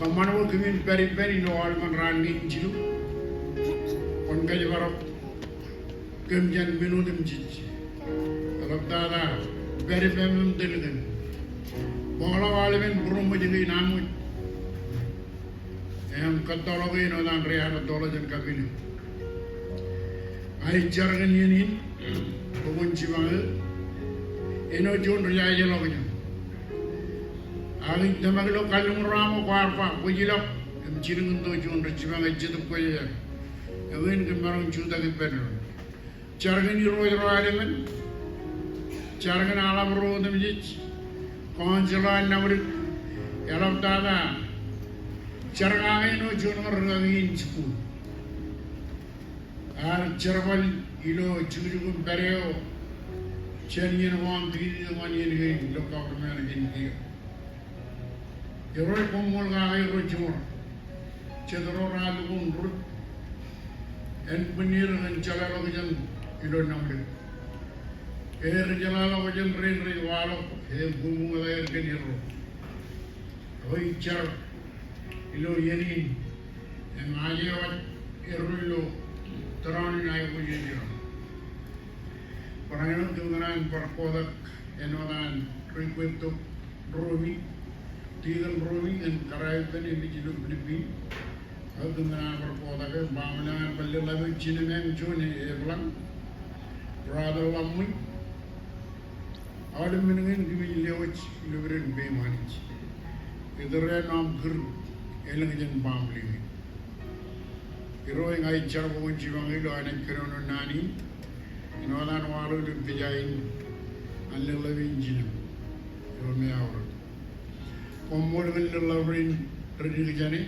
Kamano kimin peri no alman rangin jilu. On kaji barok kemjan minudem jiji. Alap dada peri memem deligan. Bola walimen burung majili namu. Yang katologi no dan rea katologi kabinu. Ay jargan yenin bukunci banget. Eno jon rea jelognya. Aling temaglo kalung ramo kwarpa kujilok em cireng to jon reciba ngajit koye ewen ke marong juta ke pedro chargan ni roy roalemen chargan alam ro dem jich konjela namri yalam dada chargan no jon rangin chiku ar charbal ilo churu bereo cherien wan di wan yen lokka men gin Eroi pomol ga eroi jumur, cedero ralu gundur, en penir en jalalo gajan ilo namle, jalalo gajan rin walo, bumu gajan geniro, oi jar ilo yenin, en ayewat eroi terani naik bujiniro, Parangino tunganan parkodak enodan rikueto romi. Tigan brewing and Caribbean indigenous Philippines. Other than our Kodaga, Bamana, Balilla, Chinaman, Juni, Eblan, Brother Lamui, Aluminium, giving Lewich, Liberin Bay Manage. The red arm grew, elegant bomb living. Heroing I Charbo and Chivangilo and Corona Nani, in all that water to Vijain and living Jinam. Romeo. Pomol will love in Tradijani.